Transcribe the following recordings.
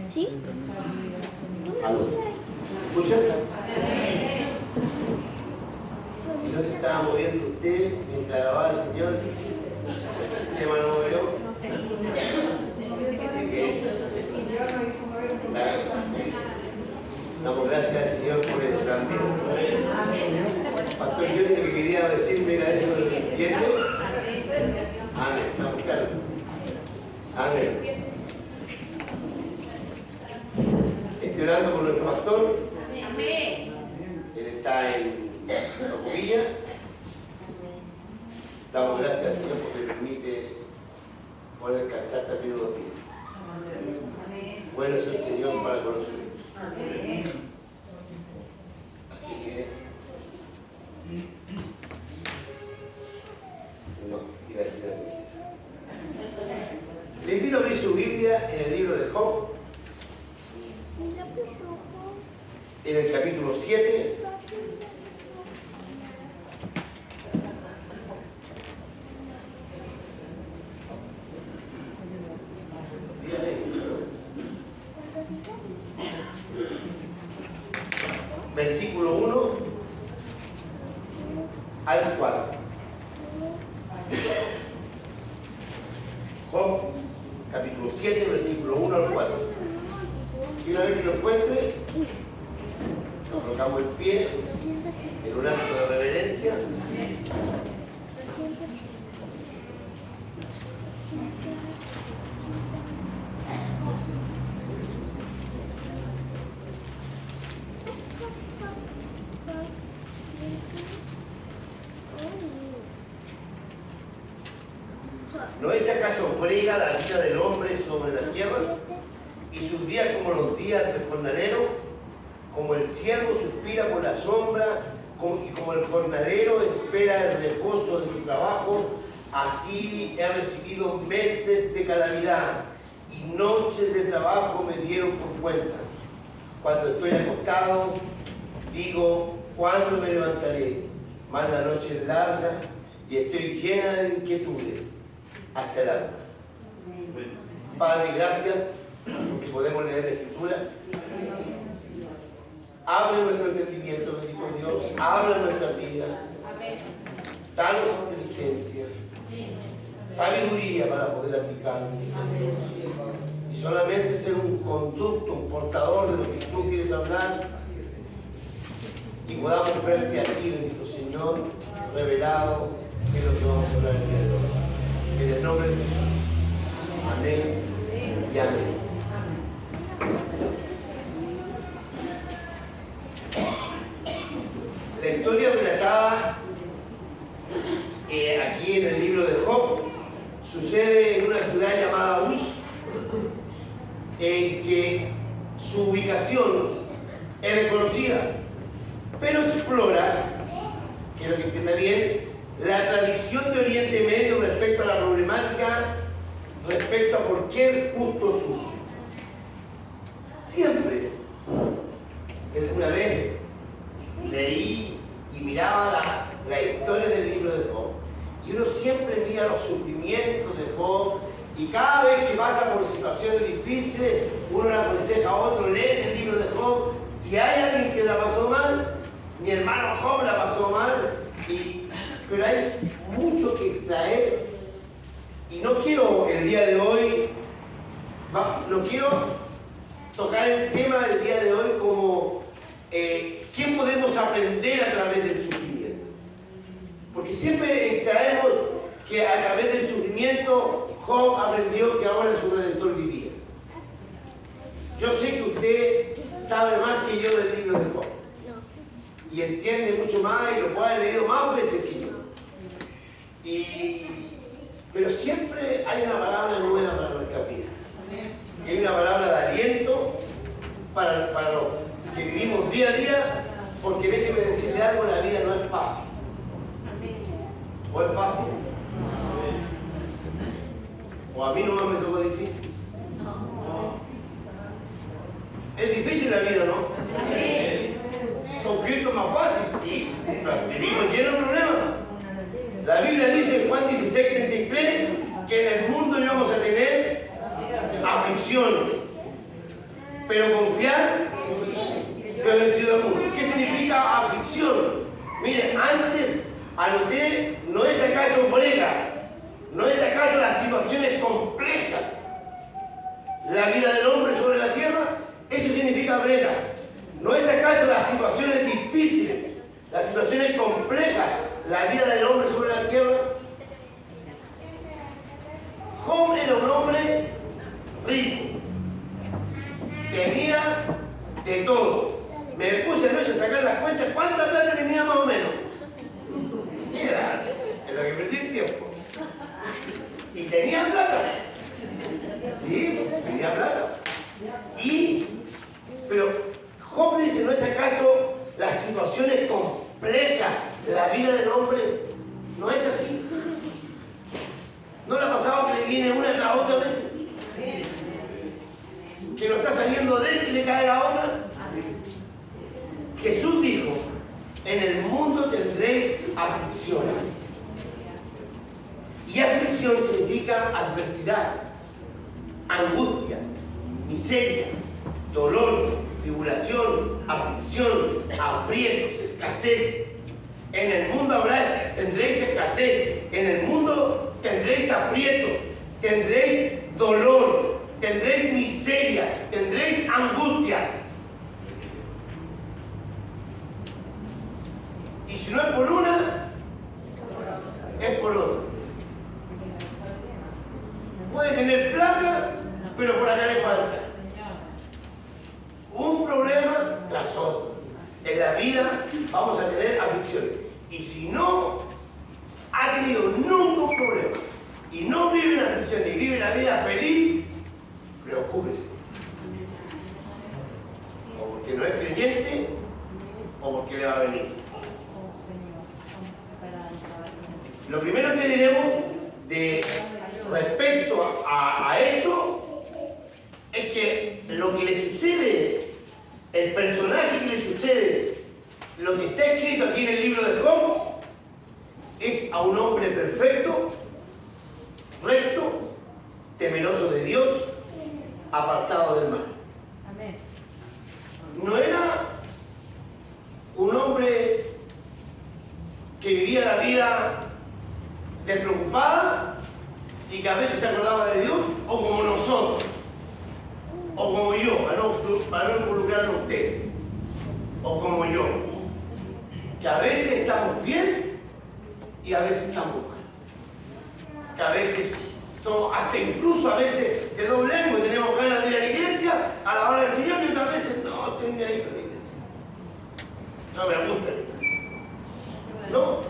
¿Sí? ¿Escucha? Si no se estaba moviendo usted mientras alababa al Señor, el tema no movió. Así que damos gracias al Señor por eso también. Pastor, yo lo que quería decirme era eso del viernes. Amén. Vamos, claro. Amén. Estoy orando por nuestro pastor. Amén. Él está en Tocopilla. Damos gracias al Señor porque permite poder descansar también unos días. Bueno es el Señor para con nosotros. Así que no, iba a decir algo. Le invito a abrir su Biblia en el libro de Job, en el capítulo 7. Versículo 1 al 4. Job, capítulo 7, versículo 1 al 4. Y una vez que lo encuentre, nos colocamos en pie en un acto de reverencia. ¿No es acaso brega la vida del hombre sobre la tierra? Y sus días como los días del jornalero, como el siervo suspira por la sombra, y como el jornalero espera el reposo de su trabajo, así he recibido meses de calamidad y noches de trabajo me dieron por cuenta. Cuando estoy acostado, digo, ¿cuándo me levantaré? Mas la noche es larga y estoy llena de inquietudes hasta el alma. Padre, gracias porque podemos leer la Escritura. Abre nuestro entendimiento, bendito Dios. Habla nuestras vidas. Danos inteligencia, sabiduría para poder aplicarlo. Y solamente ser un conducto, un portador de lo que tú quieres hablar. Y podamos verte a ti, bendito Señor, revelado en lo que vamos a hablar el día de hoy. En el nombre de Jesús. Amén y amén. La historia relatada aquí en el libro de Job sucede en una ciudad llamada Uz, en que su ubicación es desconocida, pero explora, quiero que entienda bien, la tradición de Oriente Medio respecto a la problemática, respecto a por qué el justo sufre. Siempre, desde una vez, leí y miraba la historia del libro de Job. Y uno siempre mira los sufrimientos de Job. Y cada vez que pasa por situaciones difíciles, uno le aconseja a otro leer el libro de Job. Si hay alguien que la pasó mal, mi hermano Job la pasó mal. Pero hay mucho que extraer. Y no quiero el día de hoy, no quiero tocar el tema del día de hoy como ¿qué podemos aprender a través del sufrimiento? Porque siempre extraemos que a través del sufrimiento Job aprendió que ahora su Redentor vivía. Yo sé que usted sabe más que yo del libro de Job. Y entiende mucho más y lo puede haber leído más veces que yo. Pero siempre hay una palabra nueva para nuestra vida. Y hay una palabra de aliento para los que vivimos día a día, porque déjeme decirle algo, la vida no es fácil. ¿O es fácil? ¿O a mí nomás me tocó difícil? Es difícil la vida, ¿no? Con Cristo es más fácil, sí. Vivimos llenos de problemas. La Biblia dice en Juan 16:33 que en el mundo íbamos a tener aflicción. pero confiar que ha vencido al mundo. ¿Qué significa aflicción? Mire, antes anoté, ¿no es acaso brega? ¿No es acaso las situaciones complejas? La vida del hombre sobre la tierra, eso significa brega. ¿No es acaso las situaciones difíciles, las situaciones complejas, la vida del hombre sobre la tierra? Job era un hombre rico, tenía de todo. Me puse anoche a sacar las cuentas, ¿cuánta plata tenía más o menos? Era en lo que perdí el tiempo. Y tenía plata. Sí, tenía plata. Pero Job dice, ¿no es acaso las situaciones complejas, la vida del hombre? No es así. ¿No le ha pasado que le viene una tras otra vez? Que no está saliendo de él y le cae la otra. Jesús dijo, en el mundo tendréis aflicciones. Y aflicción significa adversidad, angustia, miseria, dolor, tribulación, aflicción, aprietos, escasez. En el mundo tendréis escasez, en el mundo tendréis aprietos, tendréis dolor, tendréis miseria, tendréis angustia. Y si no es por una, es por otra. Puede tener plata, pero por acá le falta. Un problema tras otro. En la vida vamos a tener aflicciones. Y si no ha tenido nunca un problema y no vive en aflicción y vive la vida feliz, preocúpese. O porque no es creyente, o porque le va a venir. Lo primero que diremos respecto a esto es que lo que le sucede, el personaje que le sucede, lo que está escrito aquí en el libro de Job, es a un hombre perfecto, recto, temeroso de Dios, apartado del mal. No era un hombre que vivía la vida despreocupada y que a veces se acordaba de Dios, o como nosotros, o como yo, para no involucrarlo a usted, o como yo, que a veces estamos bien y a veces estamos mal, que a veces somos, hasta incluso a veces de doble ánimo, tenemos ganas de ir a la iglesia a la hora del Señor y otras veces no, estoy ni ahí con la iglesia, no me gusta la iglesia. No,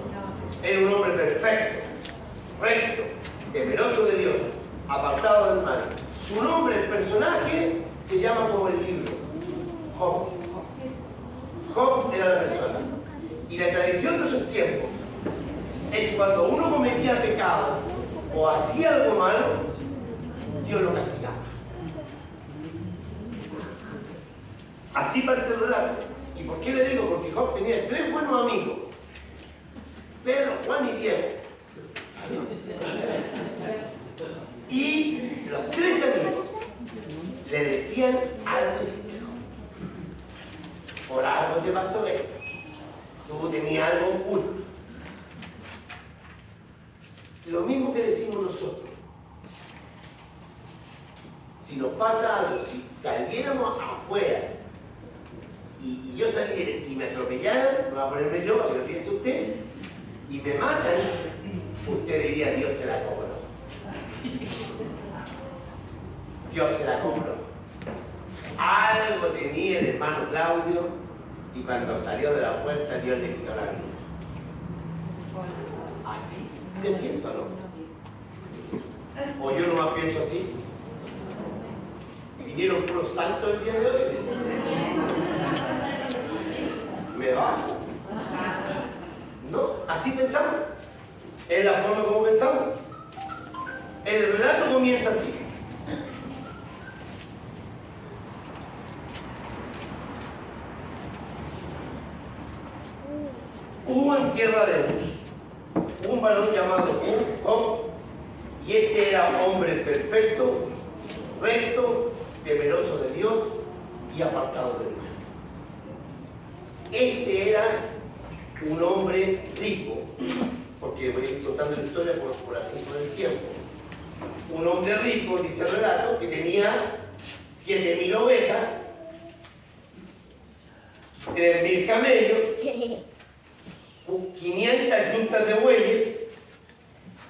era un hombre perfecto, recto, temeroso de Dios, apartado del mal. Su nombre, el personaje, se llama como el libro, Job. Job era la persona. Y la tradición de esos tiempos es que cuando uno cometía pecado o hacía algo malo, Dios lo castigaba. Así parte el relato. ¿Y por qué le digo? Porque Job tenía 3 buenos amigos: Pedro, Juan y Diego. Y los 3 amigos le decían algo así: por algo te pasó esto, tú tenías algo oculto. Lo mismo que decimos nosotros. Si nos pasa algo, si saliéramos afuera y yo saliera y me atropellaran, no va a ponerme yo, si lo piensa usted, y me matan, usted diría: Dios se la cobró. Dios se la cobró. Algo tenía el hermano Claudio y cuando salió de la puerta Dios le quitó la vida. Así se piensa, ¿no? O yo nomás pienso así. Vinieron puros santos el día de hoy. Me bajo. No, así pensamos. Es la forma como pensamos. El relato comienza así. Hubo en tierra de Uz un varón llamado Job, y este era un hombre perfecto, recto, temeroso de Dios, y apartado del mal. Este era un hombre rico, porque voy a ir contando la historia por el tiempo. Un hombre rico, dice el relato, que tenía 7.000 ovejas, 3.000 camellos, 500 yuntas de bueyes,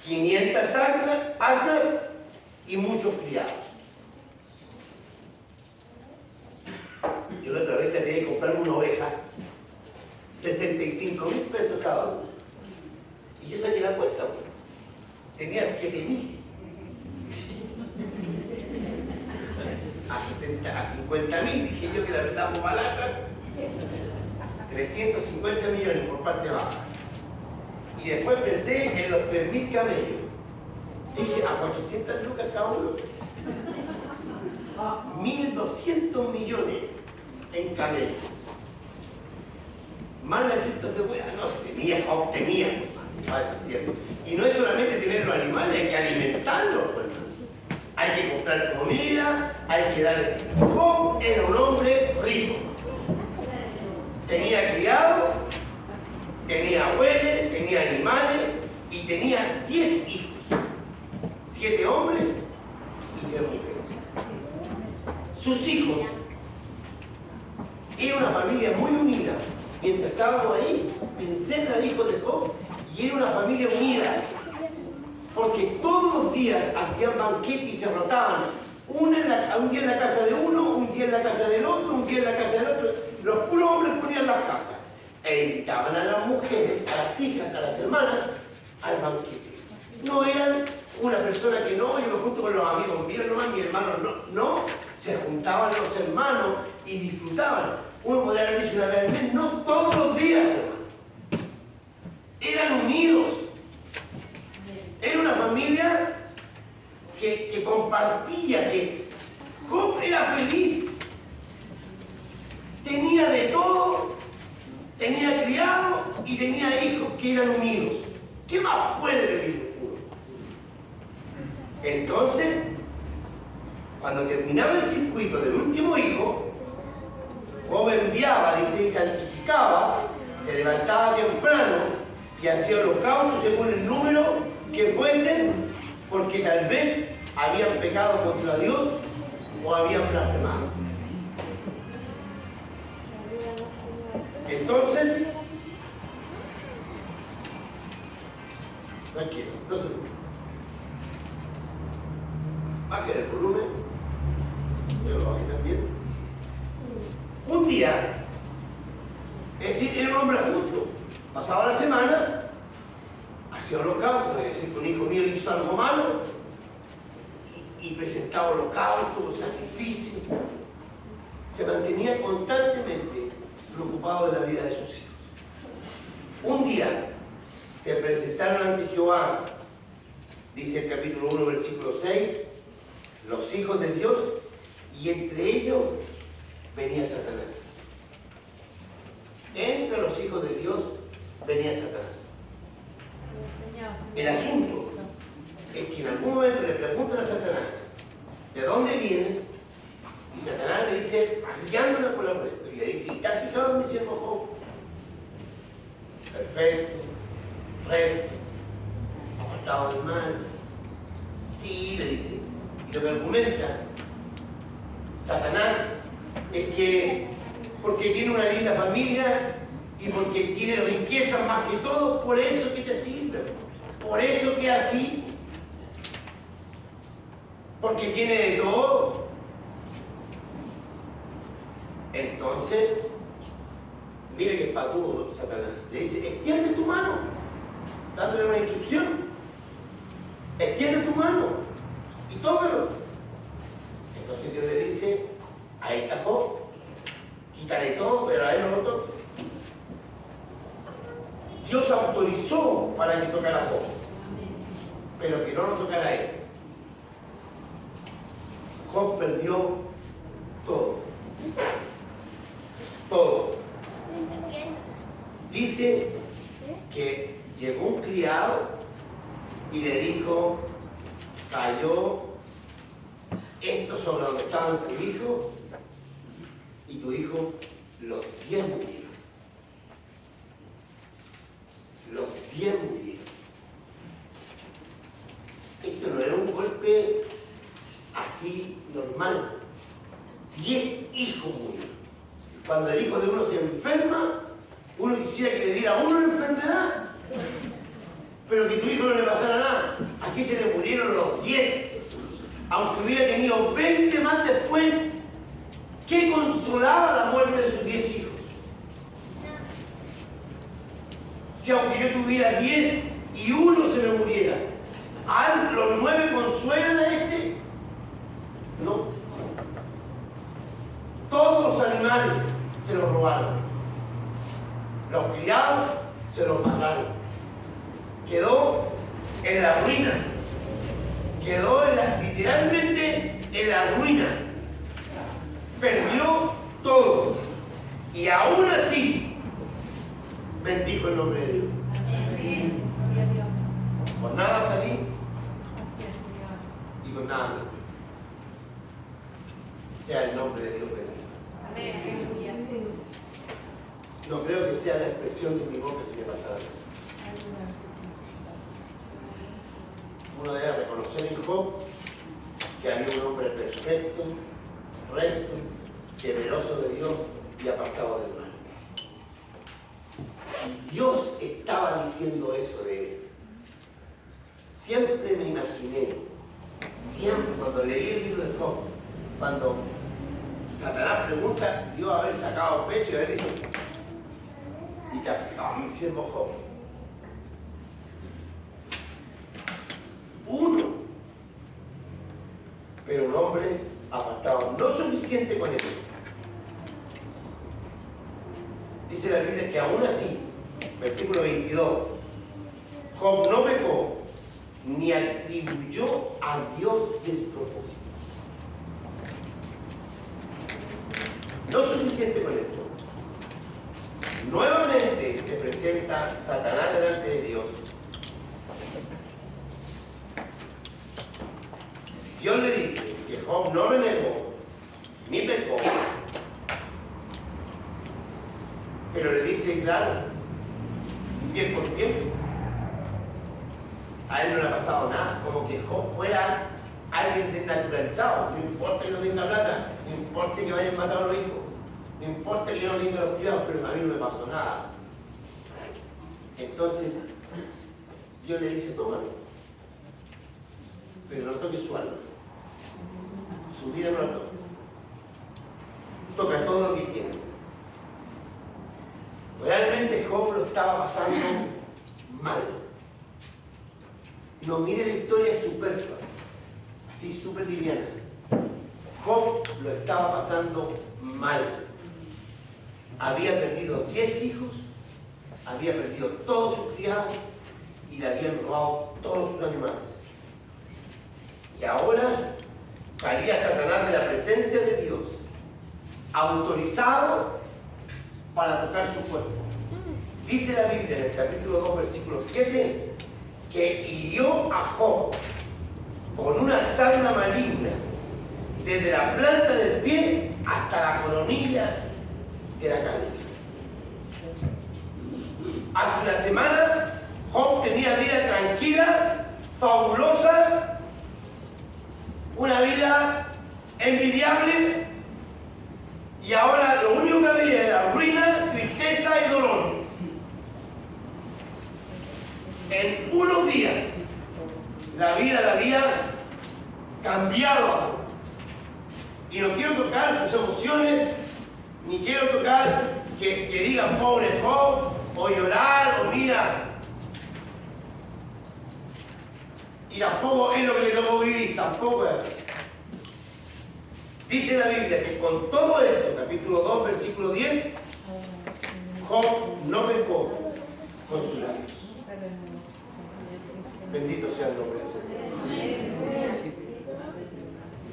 500 asnas y muchos criados. Yo la otra vez tenía que comprarme una oveja, 65.000 pesos cada uno. Y yo saqué la cuenta, tenía 7.000. A 50.000 dije yo que la vendamos barata, 350 millones por parte baja. Y después pensé en los 3.000 camellos. Dije, a 400 lucas cada uno. 1.200 millones en camellos. Más las yuntas de buena, no se obtenían para ese tiempo. Y no es solamente tener los animales, hay que alimentarlos, pues. Hay que comprar comida, hay que dar. Job era un hombre rico. Tenía criado, tenía bueyes, tenía animales y tenía 10 hijos. 7 hombres y 3 mujeres. Sus hijos. Era una familia muy unida. Mientras estábamos ahí, pensé en el hijo de Job y era una familia unida. Porque todos los días hacían banquete y se rotaban. Un día en la casa de uno, un día en la casa del otro, un día en la casa del otro. Los puros hombres ponían las casas. E invitaban a las mujeres, a las hijas, a las hermanas, al banquete. No eran una persona que no, yo me junto con los amigos, mira nomás mi hermano, no. Se juntaban los hermanos y disfrutaban. Uno podría haber dicho una vez al mes, no todos los días, hermano. Eran unidos. Era una familia que compartía, que Job era feliz. Tenía de todo, tenía criado y tenía hijos que eran unidos. ¿Qué más puede pedir uno? Entonces, cuando terminaba el circuito del último hijo, Job enviaba, dice, y santificaba, se levantaba temprano y hacía holocaustos según el número que fuesen, porque tal vez habían pecado contra Dios o habían blasfemado. Entonces, tranquilo, no se preocupe. Bajen el volumen, yo lo bajé también. Un día, es decir, era un hombre justo, pasaba la semana, hacía holocausto, es decir, que un hijo mío hizo algo malo y presentaba holocausto, sacrificio. Se mantenía constantemente preocupado de la vida de sus hijos. Un día se presentaron ante Jehová, dice el capítulo 1, versículo 6, los hijos de Dios, y entre ellos venía Satanás. Entre los hijos de Dios venía Satanás. El asunto es que en algún momento le preguntan a Satanás, ¿de dónde vienes? Y Satanás le dice, paseándole por la puerta. Y le dice, ¿te has fijado en mi siervo Job? Perfecto, recto, apartado del mal. Sí, le dice. Y lo que argumenta Satanás es que porque tiene una linda familia y porque tiene riqueza más que todo, por eso que te sirve. Por eso que así, porque tiene de todo. Entonces, mire que patudo Satanás. Le dice, extiende tu mano, dándole una instrucción. Extiende tu mano y tómalo. Entonces Dios le dice, ahí está Job, quítale todo, pero a él no lo toques. Dios autorizó para que tocara a Job, pero que no lo tocara a él. Job perdió todo. Todo. Dice que llegó un criado y le dijo, cayó esto sobre donde estaban tus hijos tu hijo, los 10 murieron. Los 10 murieron. Esto no era un golpe así normal. 10 hijos murieron. Cuando el hijo de uno se enferma, uno quisiera que le diera a uno una enfermedad, pero que tu hijo no le pasara nada. Aquí se le murieron los 10. Aunque hubiera tenido 20 más después, ¿qué consolaba la muerte de sus 10 hijos? Si aunque yo tuviera 10 y uno se me muriera, ¿los 9 consuelan a este? No. Todos los animales se los robaron. Los criados se los mataron. Quedó en la ruina. Quedó literalmente en la ruina. Perdió todo. Y aún así, bendijo el nombre de Dios. Amén. Con nada salí y con nada me fui. Sea el nombre de Dios bendito. Amén. No creo que sea la expresión de mi boca si me pasara eso. Uno debe reconocer en Job que había un hombre perfecto, recto, temeroso de Dios y apartado del mal. Si Dios estaba diciendo eso de él, siempre me imaginé, siempre cuando leí el libro de Job, cuando Satanás pregunta, Dios haber sacado pecho y haber dicho, y te has fijado mi siervo Job. Uno, pero un hombre apartado, no suficiente con él. Dice la Biblia que aún así, versículo 22, Job no pecó ni atribuyó a Dios despropósito. No suficiente con esto. Nuevamente se presenta Satanás delante de Dios. Dios le dice que Job no renegó ni pecó, pero le dice claro, bien por bien, a él no le ha pasado nada, como que Job fuera alguien desnaturalizado. No importa que no tenga plata, no importa que vayan a matar a los hijos, no importa que yo no tenga los cuidados, pero a mí no me pasó nada. Entonces Dios le dice, tómalo, pero no toques su alma, su vida no la toques, toca todo lo que tiene. Realmente Job lo estaba pasando mal. No mire la historia superflua, así súper liviana. Job lo estaba pasando mal. Había perdido 10 hijos, había perdido todos sus criados y le habían robado todos sus animales. Y ahora salía Satanás de la presencia de Dios, autorizado para tocar su cuerpo. Dice la Biblia en el capítulo 2, versículo 7, que hirió a Job con una sarna maligna, desde la planta del pie hasta la coronilla de la cabeza. Hace una semana, Job tenía vida tranquila, fabulosa, una vida envidiable, y ahora lo único que había era ruina, tristeza y dolor. En unos días, la vida le había cambiado a Job. Y no quiero tocar sus emociones, ni quiero tocar que digan pobre Job, o llorar, o mira. Y tampoco es lo que le tocó vivir, tampoco es así. Dice la Biblia que con todo esto, capítulo 2, versículo 10, Job no pecó con sus labios. Bendito sea el nombre del Señor.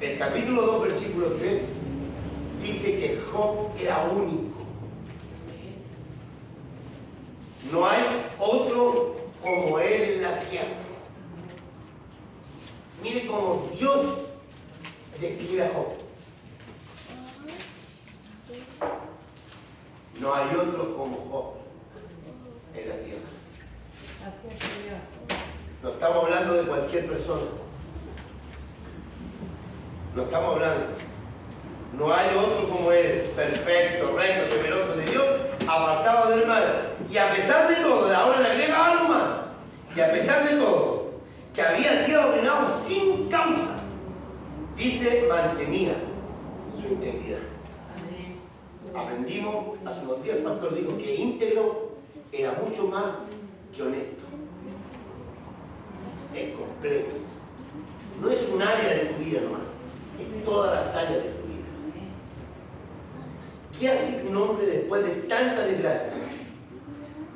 El capítulo 2, versículo 3, dice que Job era único. No hay otro como él en la tierra. Mire cómo Dios describe a Job. No hay otro como Job en la tierra. Gracias, Señor. No estamos hablando de cualquier persona. No estamos hablando. No hay otro como él, perfecto, recto, temeroso de Dios, apartado del mal. Y a pesar de todo, ahora le agrega algo más. Y a pesar de todo, que había sido arruinado sin causa, dice, mantenía su integridad. Aprendimos hace unos días, el pastor dijo que íntegro era mucho más que honesto. Es completo. No es un área de tu vida nomás, es todas las áreas de tu vida. ¿Qué hace un hombre después de tanta desgracia?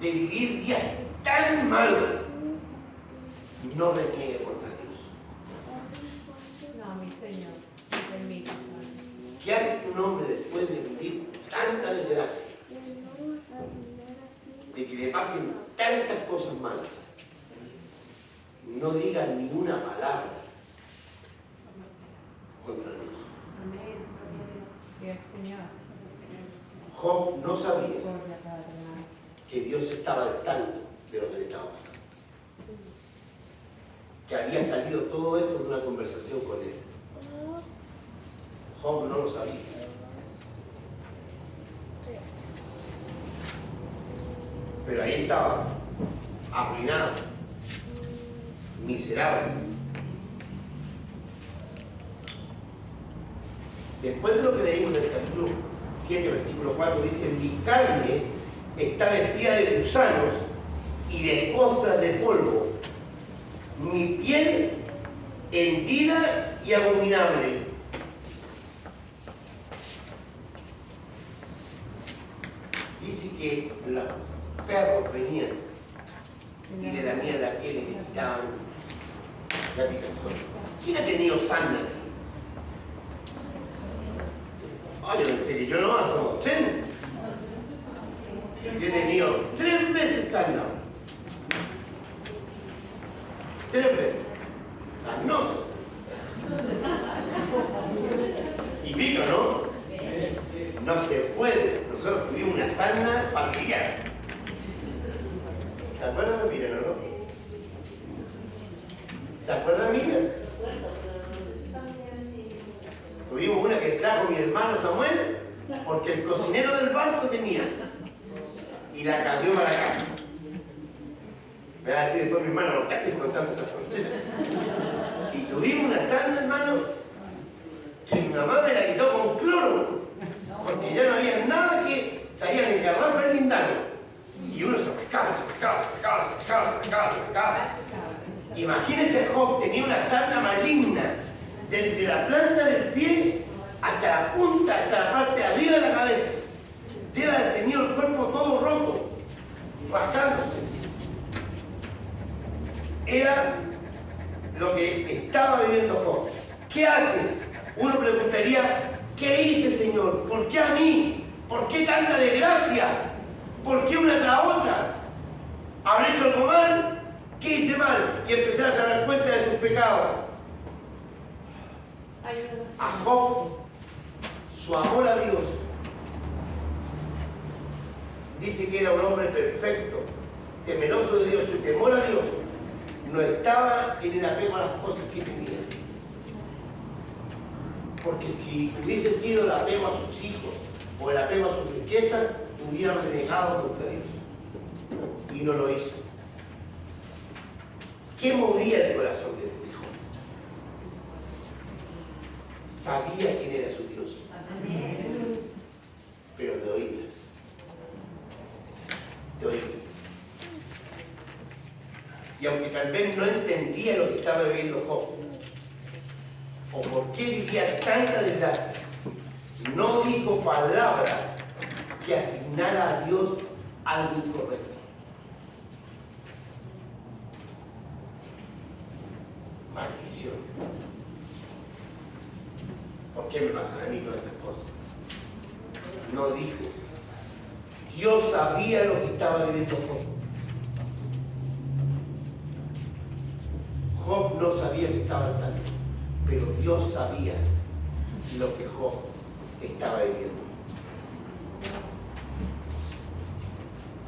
De vivir días tan malos, no reniegue contra Dios. No, mi Señor, permítame. ¿Qué hace un hombre después de vivir tanta desgracia? De que le pasen tantas cosas malas. No diga ni una palabra contra Dios. Amén. Dios, Señor. Job no sabía Gloria a Padre. que Dios estaba al tanto de lo que le estaba pasando. Que había salido todo esto de una conversación con él. Job no lo sabía. Pero ahí estaba, arruinado, miserable. Después de lo que leímos en el capítulo 7, versículo 4, dice: mi carne está vestida de gusanos y de costras de polvo, mi piel hendida y abominable. Dice que los perros venían y le lamían la piel y le quitaban la picazón. ¿Quién ha tenido sarna aquí? Oye, en serio, yo no hago 80. Yo he tenido 3 veces sarna. 3 veces. Sarnoso. Y pico, ¿no? No se puede. Nosotros tuvimos una sarna familiar. ¿Se acuerdan de Miriam, no? ¿Se acuerdan de Miriam? Tuvimos una que trajo mi hermano Samuel porque el cocinero del barco tenía y la cambió para la casa. Me va a decir después mi hermano, ¿por qué estás contando esas tonteras? Y tuvimos una sarna, hermano, que mi mamá me la quitó con cloro porque ya no había nada que salían en garrafa el lindano. Y uno se pescaba. Imagínense, Job tenía una sarna maligna desde la planta del pie hasta la punta, hasta la parte de arriba de la cabeza. Debe haber tenido el cuerpo todo roto, rascándose. Era lo que estaba viviendo Job. ¿Qué hace? Uno preguntaría, ¿qué hice, Señor? ¿Por qué a mí? ¿Por qué tanta desgracia? ¿Por qué una tras otra? ¿Habré hecho algo mal? ¿Qué hice mal? Y empezar a dar cuenta de sus pecados. A Job, su amor a Dios, dice que era un hombre perfecto, temeroso de Dios. Su temor a Dios no estaba en el apego a las cosas que tenía. Porque si hubiese sido el apego a sus hijos o el apego a sus riquezas, hubiera renegado contra Dios. Y no lo hizo. ¿Qué movía el corazón de Dios? Sabía quién era su Dios. Pero de oídas. De oídas. Y aunque tal vez no entendía lo que estaba viviendo Job, o por qué vivía tanta desgracia, no dijo palabra que asignara a Dios algo incorrecto. Maldición. ¿Por qué me pasan a mí todas estas cosas? No dijo. Dios sabía lo que estaba viviendo Job. Job no sabía que estaba al tanto, pero Dios sabía lo que Job estaba viviendo.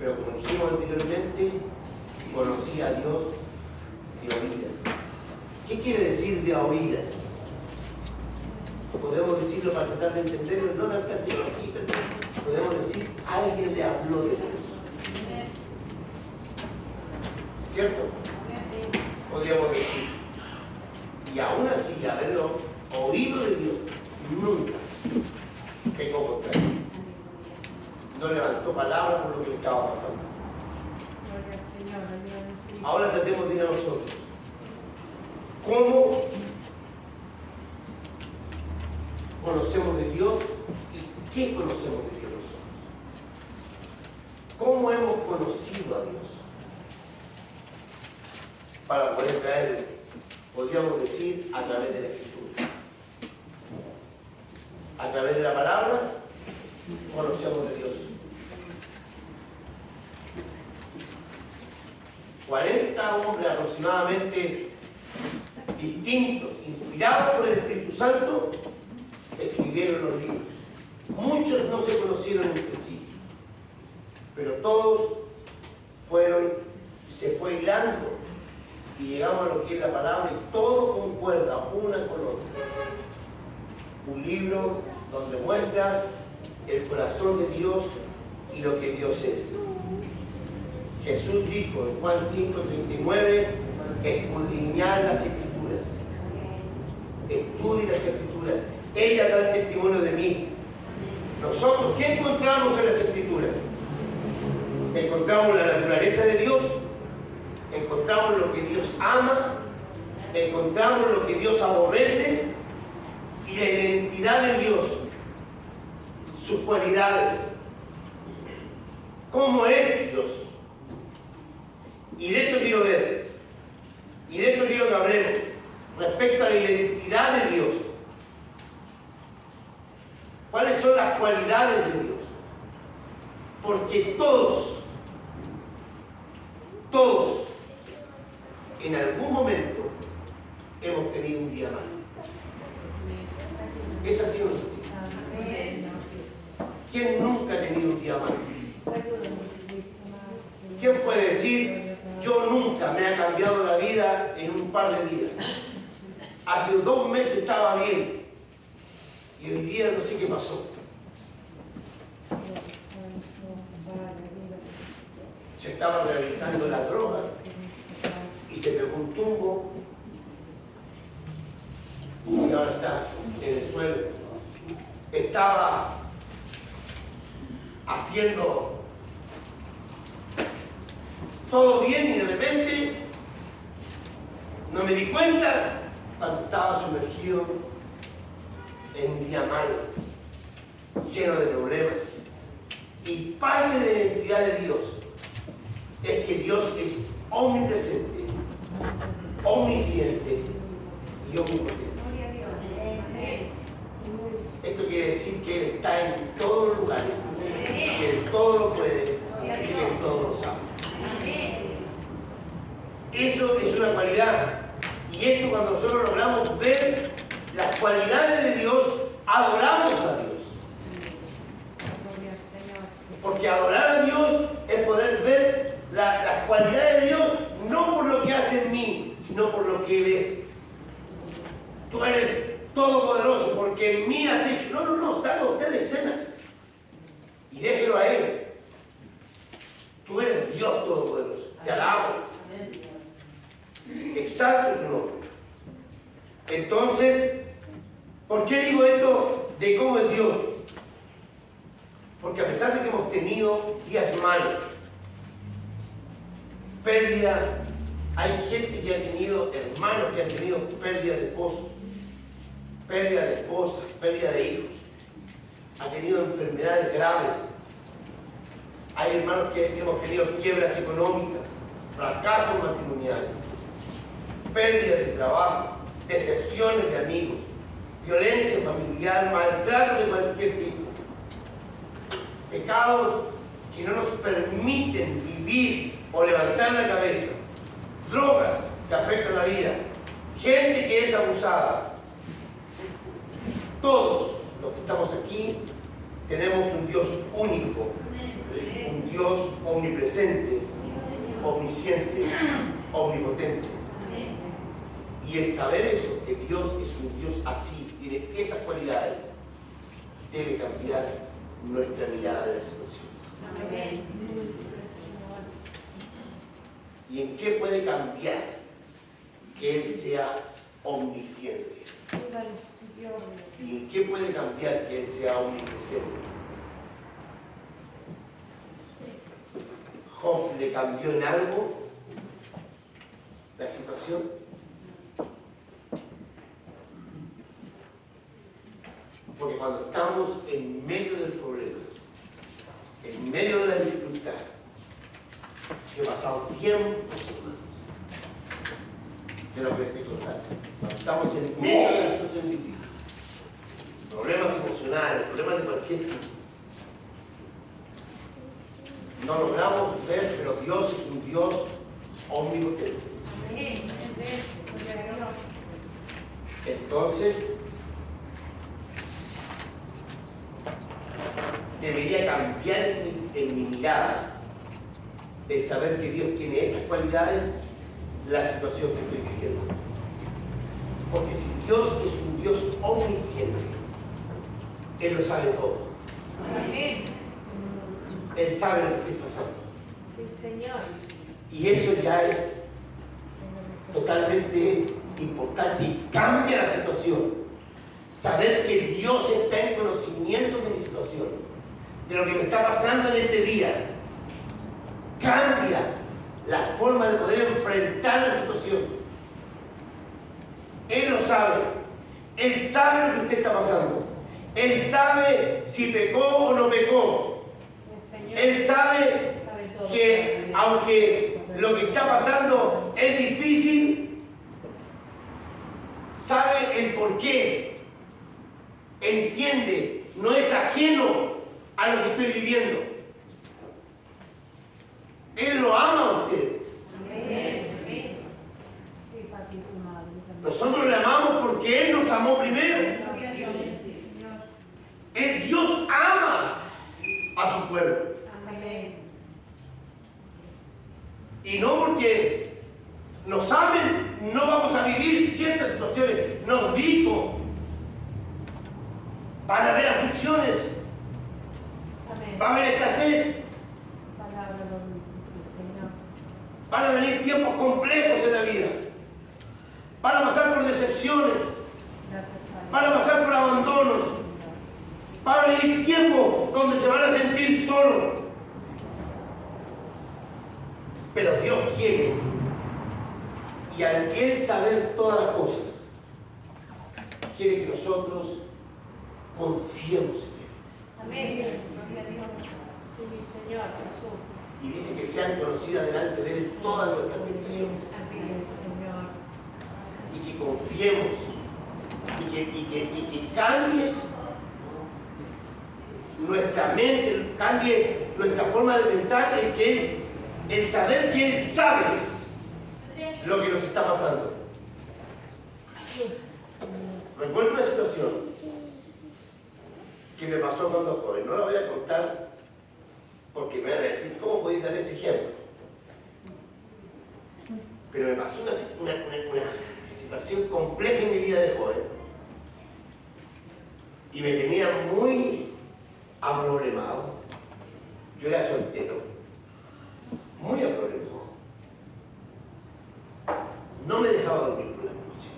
Pero como dijimos anteriormente, conocí a Dios de oídas. ¿Qué quiere decir de oídas? Podemos decirlo para tratar de entenderlo, no la teología, podemos decir, alguien le habló de Dios. ¿Cierto? Podríamos decir. Y aún así, haberlo oído de Dios, nunca pecó contra él. No levantó palabras por lo que le estaba pasando. Ahora tratemos de ir a nosotros. ¿Cómo conocemos de Dios y qué conocemos de Dios nosotros? ¿Cómo hemos conocido a Dios? Para poder traer, podríamos decir, a través de la Escritura. A través de la palabra, conocemos de Dios. 40 hombres aproximadamente distintos, inspirados por el Espíritu Santo, escribieron los libros. Muchos no se conocieron entre sí, pero todos se fue hilando y llegamos a lo que es la palabra y todo concuerda una con otra. Un libro donde muestra el corazón de Dios y lo que Dios es. Jesús dijo en Juan 5:39, escudriñad las Escrituras. Estudie las Escrituras. Ellas dan testimonio de mí. Nosotros, ¿qué encontramos en las Escrituras? Encontramos la naturaleza de Dios, encontramos lo que Dios ama, encontramos lo que Dios aborrece y la identidad de Dios, sus cualidades. ¿Cómo es Dios? Y de esto quiero ver, y de esto quiero que hablemos respecto a la identidad de Dios. ¿Cuáles son las cualidades de Dios? Porque todos, en algún momento hemos tenido un día malo. ¿Es así o no es así? ¿Quién nunca ha tenido un día malo? ¿Quién puede decir, yo nunca me ha cambiado la vida en un par de días? Hace 2 meses estaba bien y hoy día no sé qué pasó. Se estaba rehabilitando la droga y se pegó un tumbo y ahora está en el suelo. Estaba haciendo todo bien y de repente no me di cuenta cuando estaba sumergido en un día malo, lleno de problemas. Y parte de la identidad de Dios es que Dios es omnipresente, omnisciente y omnipotente. Esto quiere decir que Él está en todos los lugares, que Él todo lo puede y que Él todo lo sabe. Eso es una cualidad. Y esto, cuando nosotros logramos ver las cualidades de Dios, adoramos a Dios. Porque adorar a Dios es poder ver las cualidades de Dios, no por lo que hace en mí, sino por lo que Él es. Tú eres todopoderoso porque en mí has hecho. No, salga usted de escena y déjelo a Él. Tú eres Dios todopoderoso. Te alabo. Exalto tu nombre. Entonces, ¿por qué digo esto de cómo es Dios? Porque a pesar de que hemos tenido días malos, pérdida, hay gente que ha tenido, hermanos que han tenido pérdida de esposos, pérdida de esposas, pérdida de hijos, ha tenido enfermedades graves. Hay hermanos que hemos tenido quiebras económicas, fracasos matrimoniales, pérdida de trabajo, decepciones de amigos, violencia familiar, maltrato de cualquier tipo. Pecados que no nos permiten vivir o levantar la cabeza, drogas que afectan la vida, gente que es abusada. Todos los que estamos aquí tenemos un Dios único, un Dios omnipresente, omnisciente, omnipotente. Y el saber eso, que Dios es un Dios así, tiene esas cualidades, debe cambiar nuestra mirada de las situaciones. Amén. ¿Y en qué puede cambiar que Él sea omnisciente? ¿Y en qué puede cambiar que Él sea omnipresente? ¿Job le cambió en algo la situación? Porque cuando estamos en medio del problema, en medio de la dificultad, que he pasado tiempos, de lo que estoy contando, cuando estamos en medio de una situación difícil, problemas emocionales, problemas de cualquier tipo, no logramos ver, pero Dios es un Dios omnipotente. Entonces, debería cambiar en mi mirada el saber que Dios tiene estas cualidades, la situación que estoy viviendo. Porque si Dios es un Dios omnisciente, Él lo sabe todo. Él sabe lo que estoy pasando. Sí, Señor. Y eso ya es totalmente importante y cambia la situación. Saber que Dios está en conocimiento de mi situación, de lo que me está pasando en este día, cambia la forma de poder enfrentar la situación. Él lo sabe. Él sabe lo que usted está pasando. Él sabe si pecó o no pecó. Él sabe que aunque lo que está pasando es difícil, sabe el por qué. Entiende, no es ajeno a lo que estoy viviendo. Él lo ama a usted. Nosotros le amamos porque Él nos amó primero. Dios ama a su pueblo. Y no porque nos amen, no vamos a vivir ciertas situaciones. Nos dijo, van a haber aflicciones, va a haber escasez, van a venir tiempos complejos en la vida, van a pasar por decepciones, van a pasar por abandonos, van a venir tiempos donde se van a sentir solos. Pero Dios quiere, y al Él saber todas las cosas, quiere que nosotros confiemos en Él. Amén. Sí, Señor Jesús. Y dice que sean conocidas delante de Él todas nuestras peticiones. Amén, Señor. Y que confiemos, y que cambie nuestra mente, cambie nuestra forma de pensar, el saber que Él sabe lo que nos está pasando. Recuerdo una situación que me pasó cuando joven. No la voy a contar porque me van a decir, ¿cómo podéis dar ese ejemplo? Pero me pasó una situación compleja en mi vida de joven y me tenía muy aproblemado. Yo era soltero, muy aproblemado. No me dejaba dormir por la noche.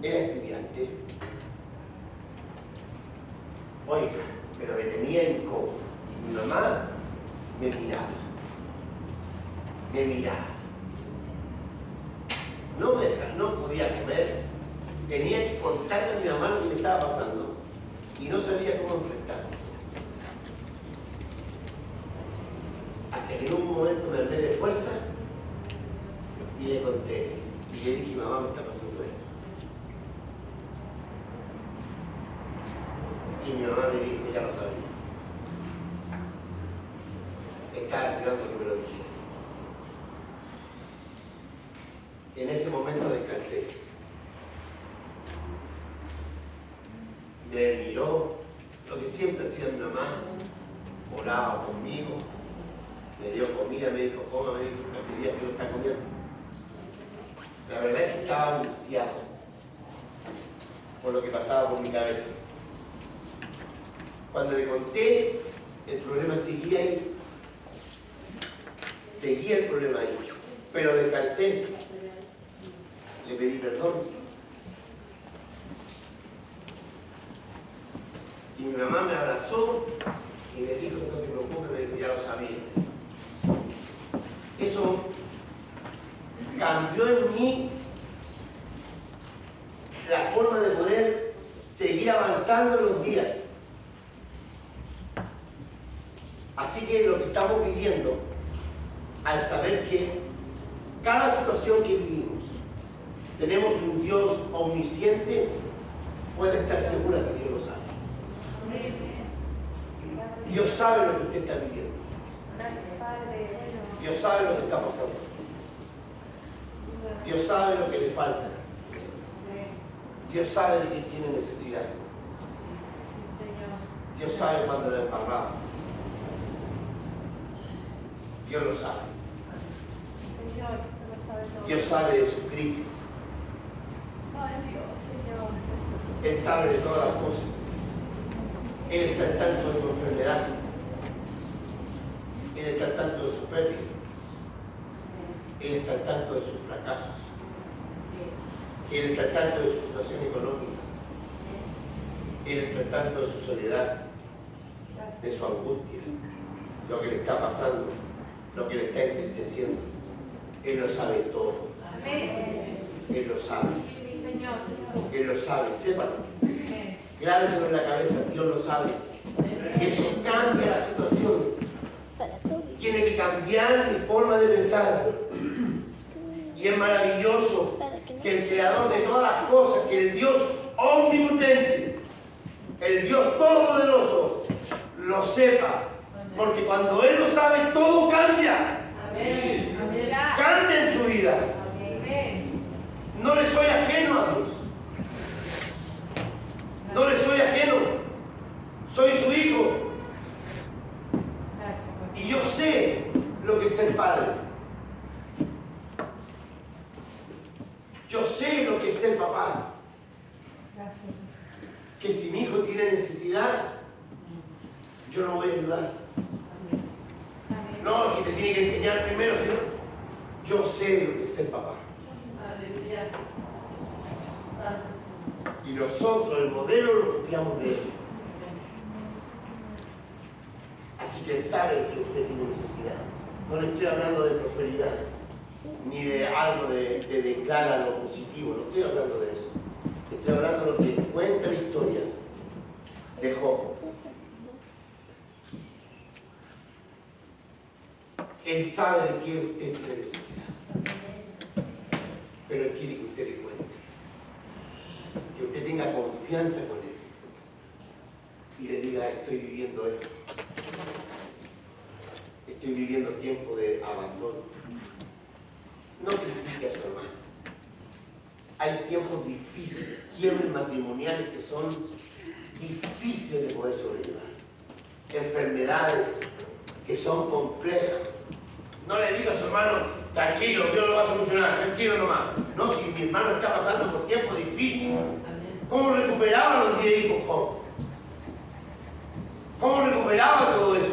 Era estudiante. Oiga, pero me tenía incómodo. Y mi mamá me miraba. Me miraba. No me dejaba, no podía comer. Tenía que contarle a mi mamá lo que me estaba pasando. Y no sabía cómo enfrentarlo. Hasta que en un momento me armé de fuerza y le conté. Y le dije, mamá, me está pasando esto. Y mi mamá me dijo, ya lo sabía. Estaba esperando que me lo dijera. En ese momento descansé. Me miró lo que siempre hacía mi mamá oraba conmigo, me dio comida, me dijo, coma, me dijo, hace días que no está comiendo. La verdad es que estaba angustiado por lo que pasaba por mi cabeza. Cuando le conté, el problema seguía ahí. Seguía el problema ahí. Pero descansé. Le pedí perdón. Y mi mamá me abrazó y me dijo, no te preocupes, me dijo, ya lo sabía. Eso cambió en mí la forma de poder seguir avanzando en los días. Así que lo que estamos viviendo, al saber que cada situación que vivimos, tenemos un Dios omnisciente, puede estar segura que Dios lo sabe. Dios sabe lo que usted está viviendo. Dios sabe lo que está pasando. Dios sabe lo que le falta. Dios sabe de que tiene necesidad. Dios sabe cuándo le ha embarrado. Dios lo sabe. Dios sabe de sus crisis. Él sabe de todas las cosas. Él está al tanto de tu enfermedad. Él está al tanto de sus pérdidas. Él está al tanto de sus fracasos. Él está al tanto de su situación económica. Él está al tanto de su soledad, de su angustia, lo que le está pasando, lo que le está entristeciendo. Él lo sabe todo. Él lo sabe. Él lo sabe, sépalo. Grábeselo en la cabeza, Dios lo sabe. Y eso cambia la situación. Tiene que cambiar mi forma de pensar. Y es maravilloso que el creador de todas las cosas, que el Dios omnipotente, el Dios todopoderoso, lo sepa. Porque cuando Él lo sabe, todo cambia. Cambia en su vida. No le soy ajeno a Dios. No le soy ajeno. Soy su hijo. Y yo sé lo que es ser padre. Yo sé lo que es ser papá. Que si mi hijo tiene necesidad, yo lo voy a ayudar. No, que te tiene que enseñar primero, sino yo sé lo que es ser papá. Y nosotros el modelo lo copiamos de él. Así que él sabe que usted tiene necesidad. No le estoy hablando de prosperidad, ni de algo de declarar lo positivo, no estoy hablando de eso. Estoy hablando de lo que cuenta la historia de Job. Él sabe de qué usted tiene necesidad, pero Él quiere que usted le cuente, que usted tenga confianza con Él y le diga, estoy viviendo esto, estoy viviendo tiempo de abandono. No critique a su hermano. Hay tiempos difíciles, quiebres matrimoniales que son difíciles de poder sobrellevar, enfermedades que son complejas. No le diga a su hermano, tranquilo, Dios lo va a solucionar, tranquilo nomás. No, si mi hermano está pasando por tiempos difíciles, ¿cómo recuperaba los 10 hijos Job? ¿Cómo recuperaba todo eso?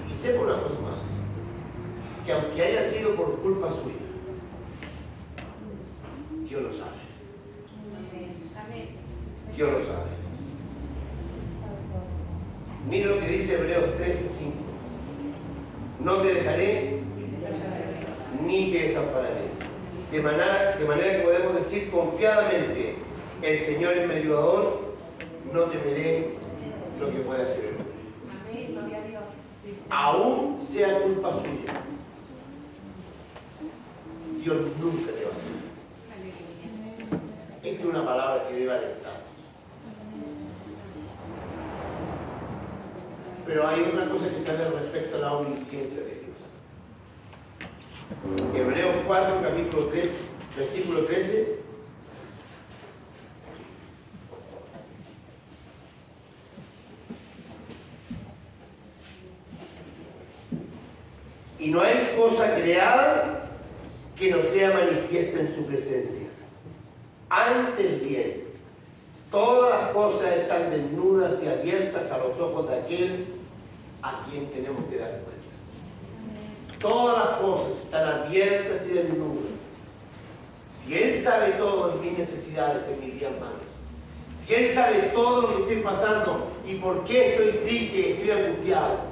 Y sepa una cosa más, que aunque haya sido por culpa suya, Dios lo sabe. Dios lo sabe. Mira lo que dice Hebreos 13:5. No te dejaré ni te desampararé. De manera que podemos decir confiadamente, el Señor es mi ayudador, no temeré lo que pueda hacer el hombre. Aún sea culpa suya, Dios nunca te va a dejar. Esta es una palabra que debe alentarnos. Pero hay otra cosa que sale respecto a la omnisciencia de Dios. Hebreos 4, capítulo 3, versículo 13. y no hay cosa creada que no sea manifiesta en su presencia. Antes bien, todas las cosas están desnudas y abiertas a los ojos de aquel a quien tenemos que dar cuentas. Todas las cosas están abiertas y desnudas. Si Él sabe todo de mis necesidades en mis días malos, si Él sabe todo lo que estoy pasando y por qué estoy triste, estoy angustiado,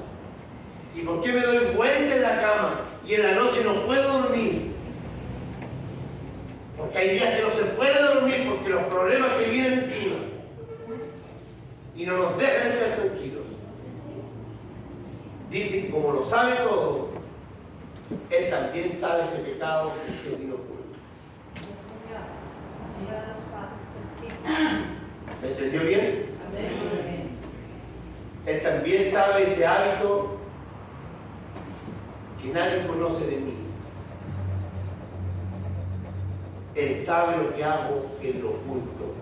y por qué me doy vuelta en la cama y en la noche no puedo dormir, porque hay días que no se puede dormir porque los problemas se vienen encima y no nos dejan estar tranquilos. Dicen, como lo sabe todo, Él también sabe ese pecado que usted oculto. ¿Me entendió bien? Él también sabe ese hábito que nadie conoce de mí. Él sabe lo que hago en lo oculto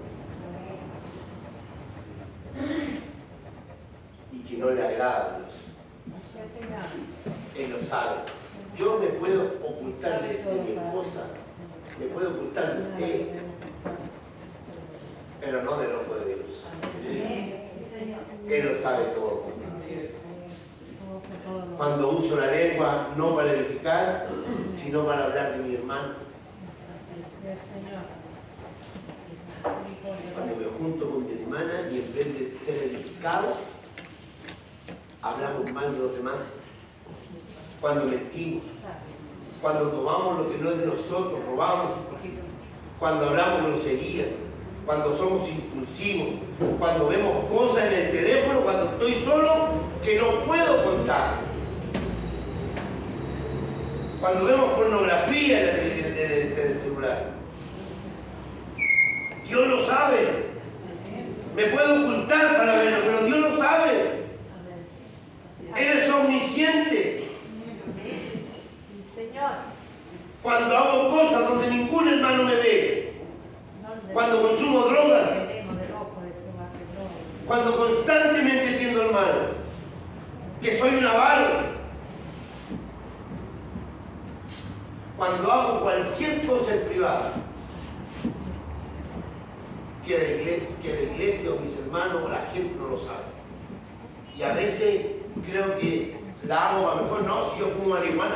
y que no le agrada a Dios. Él lo sabe. Yo me puedo ocultar de mi esposa, me puedo ocultar de usted, pero no del ojo de Dios. Él lo sabe todo. Cuando uso la lengua no para edificar, sino para hablar de mi hermano. Cuando me junto con mi hermana y en vez de ser edificados, hablamos mal de los demás. Cuando mentimos, cuando tomamos lo que no es de nosotros, robamos, cuando hablamos groserías, cuando somos impulsivos, cuando vemos cosas en el teléfono, cuando estoy solo, que no puedo contar. Cuando vemos pornografía en el celular. Dios lo sabe. Me puedo ocultar para verlo, pero Dios lo sabe. Él es omnisciente. Cuando hago cosas donde ningún hermano me ve, cuando consumo drogas, cuando constantemente entiendo al mal, que soy un avaro, cuando hago cualquier cosa en privado, que la iglesia o mis hermanos o la gente no lo sabe. Y a veces creo que la hago, a lo mejor no, si yo fumo marihuana.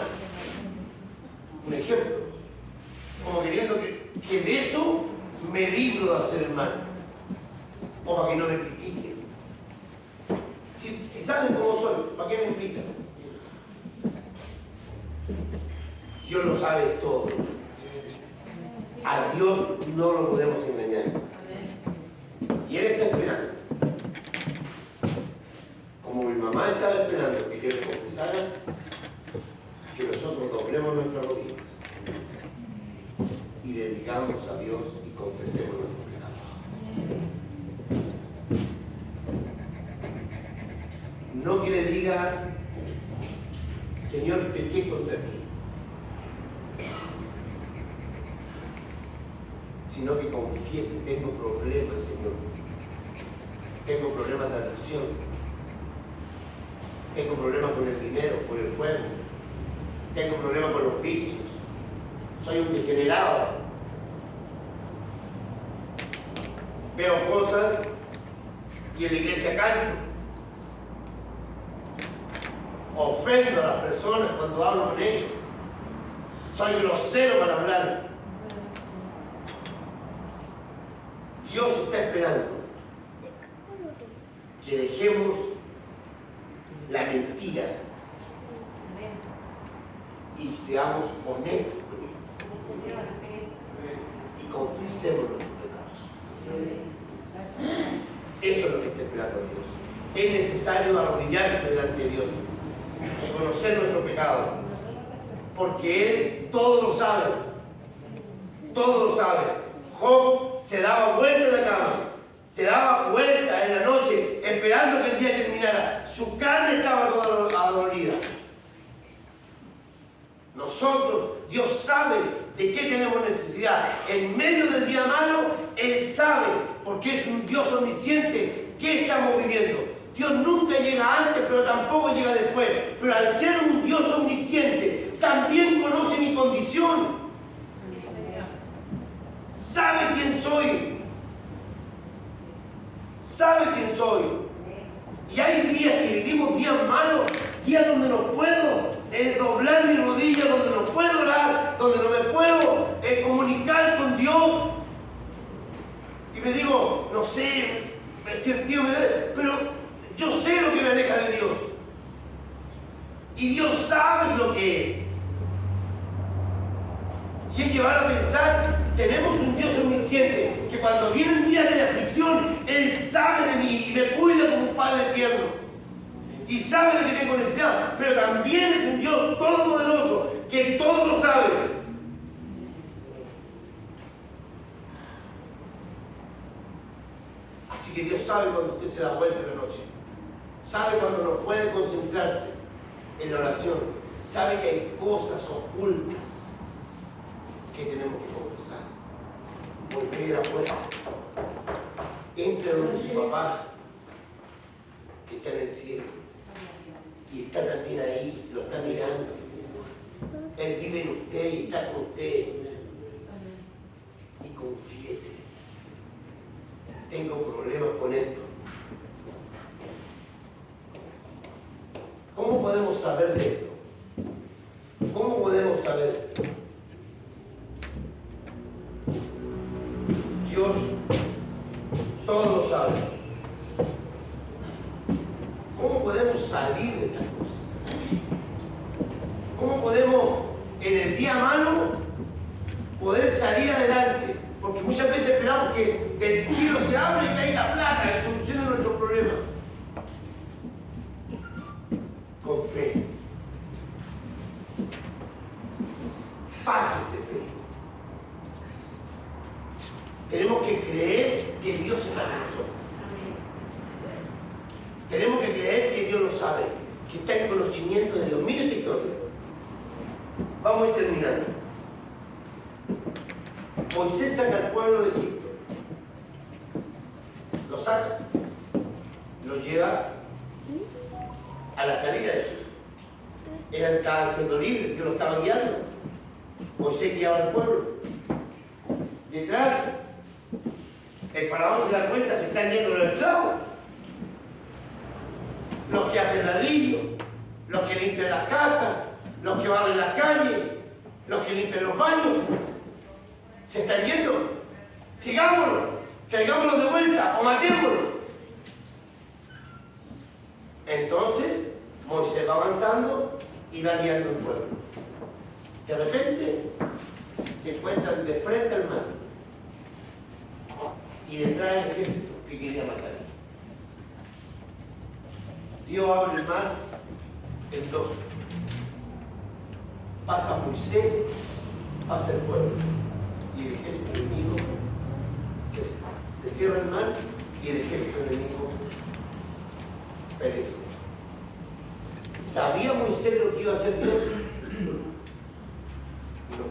Un ejemplo, como queriendo que de eso me libro de hacer el mal, o para que no me critiquen. Si saben cómo soy, ¿para qué me invitan? Dios lo sabe todo. A Dios no lo podemos engañar. Y Él está esperando. Como mi mamá estaba esperando que yo le confesara, que nosotros doblemos nuestras rodillas y le digamos a Dios y confesemos nuestros pecados. No que le diga, Señor, pequé contra ti, sino que confiese, tengo problemas, Señor. Tengo problemas de adicción. Tengo problemas con el dinero, con el juego. Tengo problemas con los vicios. Soy un degenerado. Veo cosas y en la iglesia canto. Ofendo a las personas cuando hablo con ellos. Soy grosero para hablar. Dios está esperando que dejemos la mentira y seamos honestos con Él y confesemos nuestros pecados. Eso es lo que está esperando Dios. Es necesario arrodillarse delante de Dios, reconocer nuestro pecado, porque Él todo lo sabe. Todo lo sabe. Job se daba vuelta en la cama, se daba vuelta en la noche, esperando que el día terminara. Su carne estaba toda adolorida. Nosotros, Dios sabe de qué tenemos necesidad. En medio del día malo, Él sabe, porque es un Dios omnisciente, qué estamos viviendo. Dios nunca llega antes, pero tampoco llega después. Pero al ser un Dios omnisciente, también conoce mi condición. Sabe quién soy. Sabe quién soy. Y hay días que vivimos días malos, días donde no puedo doblar mi rodilla, donde no puedo orar, donde no me puedo comunicar con Dios. Y me digo, no sé, si el tío me debe, pero yo sé lo que me aleja de Dios. Y Dios sabe lo que es. Y es llevar a pensar, tenemos un Dios omnisciente, que cuando vienen días de aflicción, Él sabe de mí y me cuida como un Padre tierno. Y sabe de que tengo necesidad, pero también es un Dios todopoderoso, que todo lo sabe. Así que Dios sabe cuando usted se da vuelta en la noche. Sabe cuando no puede concentrarse en la oración. Sabe que hay cosas ocultas que tenemos que confesar. Volver a la puerta. Entre donde su papá, que está en el cielo. Y está también ahí, lo está mirando. Él vive en usted y está con usted. Y confiese. Tengo problemas con esto. ¿Cómo podemos saber de esto? ¿Cómo podemos saber? Dios todo lo sabe. ¿Cómo podemos salir de estas cosas? ¿Cómo podemos, en el día malo, poder salir adelante? Porque muchas veces esperamos que del cielo se abra y caiga plata que solucione nuestros problemas. Con fe. Pasos de fe. Tenemos que creer que Dios está con nosotros. Tenemos que creer que Dios lo sabe, que está en conocimiento de Dios. Mire esta historia. Vamos a ir terminando. Moisés saca al pueblo de Egipto. Lo saca. Lo lleva a la salida de Egipto. Estaban siendo libres, Dios lo estaba guiando. Moisés guiaba al pueblo. Detrás, el faraón se da cuenta, se están yendo los esclavos. Los que hacen ladrillo, los que limpian las casas, los que barren las calles, los que limpian los baños. Se están yendo. Sigámoslo, traigámoslo de vuelta o matémoslo. Entonces, Moisés va avanzando y va guiando el pueblo. De repente, se encuentran de frente al mar. Y detrás el ejército que quería matar. Dios abre el mar en dos. Pasa Moisés, pasa el pueblo. Y el ejército enemigo se cierra el mar y el ejército enemigo perece. ¿Sabía Moisés lo que iba a hacer Dios? No.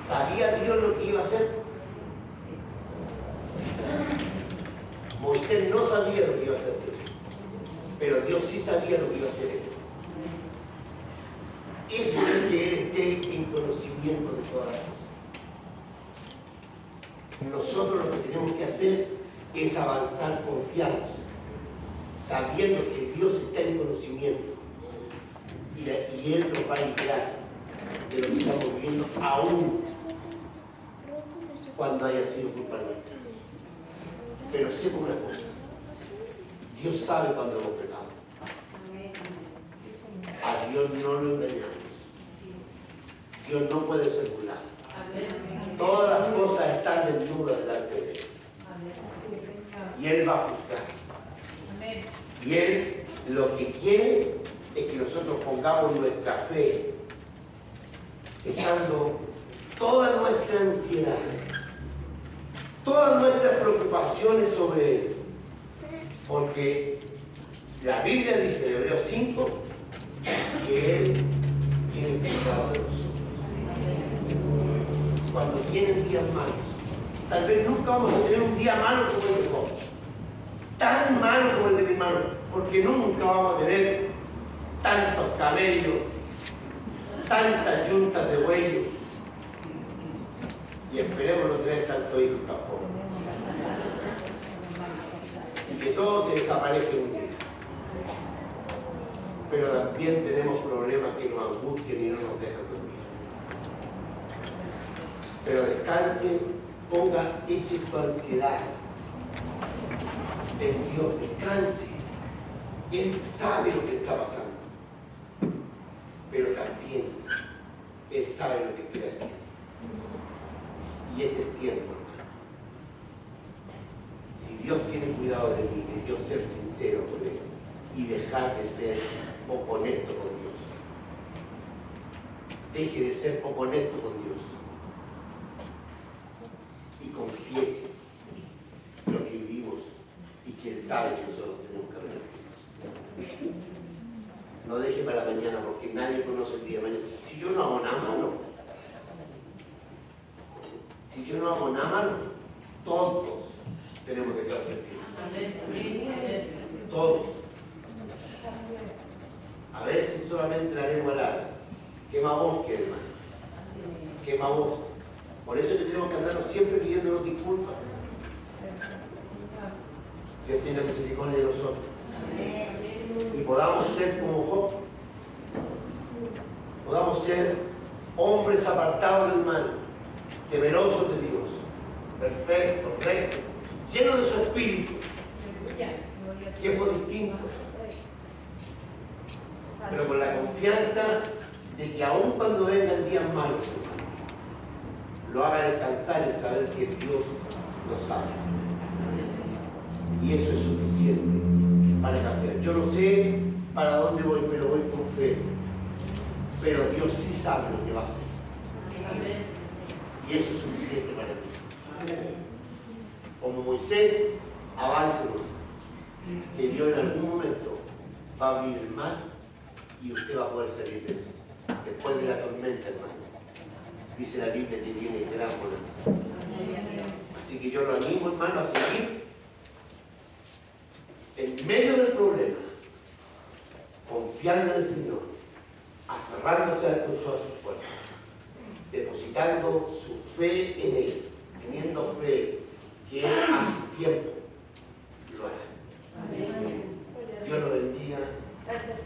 ¿Sabía Dios lo que iba a hacer? Moisés no sabía lo que iba a hacer Dios, pero Dios sí sabía lo que iba a hacer él. Eso es que Él esté en conocimiento de todas las cosas. Nosotros lo que tenemos que hacer es avanzar confiados, sabiendo que Dios está en conocimiento y Él nos va a liberar de lo que estamos viviendo, aún cuando haya sido culpa nuestra. Pero sepa una cosa, Dios sabe cuando hemos pecado. A Dios no lo engañamos. Dios no puede ser burlado. Todas las cosas están desnudas delante de Él. Y Él va a juzgar. Y Él lo que quiere es que nosotros pongamos nuestra fe, echando toda nuestra ansiedad, todas nuestras preocupaciones sobre Él. Porque la Biblia dice en Hebreos 5 que Él tiene cuidado de nosotros. Cuando vienen días malos, tal vez nunca vamos a tener un día malo como el de Job, tan malo como el de mi hermano, porque nunca vamos a tener tantos camellos, tantas yuntas de bueyes, y esperemos no tener tantos hijos tampoco. Y que todo se desaparezca un día. Pero también tenemos problemas que nos angustian y no nos dejan dormir. Pero descanse, ponga, eche su ansiedad en Dios, descanse. Él sabe lo que está pasando, pero también Él sabe lo que quiere hacer. Y este es tiempo, hermano. Si Dios tiene cuidado de mí, de yo ser sincero con Él y dejar de ser poco honesto con Dios. Deje de ser poco honesto con Dios y confiese lo que vivimos y que Él sabe que nosotros tenemos que hablar. No deje para mañana porque nadie conoce el día de mañana. Si yo no hago nada malo, todos tenemos que arrepentirnos. Todos. A veces solamente la lengua larga. ¿Qué más vos, que hermano? ¿Qué más vos? Por eso que tenemos que andarnos siempre pidiéndonos disculpas. Dios tiene misericordia de nosotros. Y podamos ser como Job. Podamos ser hombres apartados del mal, temerosos de Dios, perfectos, rectos, llenos de su espíritu, tiempos distintos, pero con la confianza de que aun cuando vengan días malos, lo haga descansar y saber que Dios lo sabe. Y eso es suficiente para cambiar. Yo no sé para dónde voy, pero voy con fe. Pero Dios sí sabe lo que va a hacer. Y eso es suficiente para mí. Como Moisés, aváncelo. Que Dios en algún momento va a abrir el mar y usted va a poder salir de eso. Después de la tormenta, hermano. Dice la Biblia que viene gran bonanza. Así que yo lo animo, hermano, a seguir en medio del problema, confiando en el Señor, aferrándose a Él con todas sus fuerzas, depositando su fe en Él, teniendo fe que Él a su tiempo lo hará. Dios lo bendiga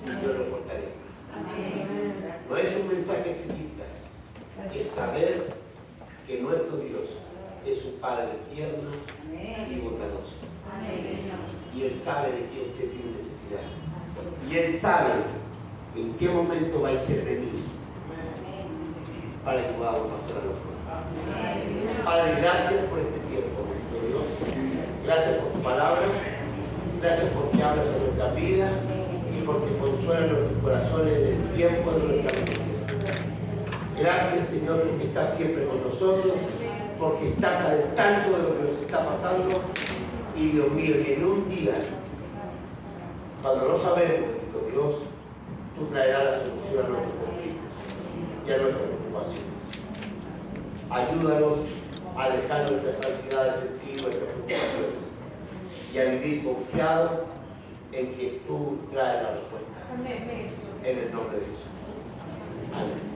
y Dios lo fortalezca. No es un mensaje exitista, es saber que nuestro Dios es un Padre tierno y bondadoso. Y Él sabe de qué usted tiene necesidad. Y Él sabe en qué momento va a intervenir para que podamos pasar a los pueblos. Padre, gracias por este tiempo, nuestro Dios. Gracias por tu palabra. Gracias porque hablas en nuestra vida y porque consuelas nuestros corazones en el tiempo de nuestra vida. Gracias, Señor, porque estás siempre con nosotros, porque estás al tanto de lo que nos está pasando. Y Dios mío, que en un día, cuando no sabemos, Dios, tú traerás la solución a nuestros conflictos y a nuestras preocupaciones. Ayúdanos a dejar nuestras ansiedades en ti, nuestras preocupaciones, y a vivir confiados en que tú traes la respuesta. En el nombre de Jesús. Amén.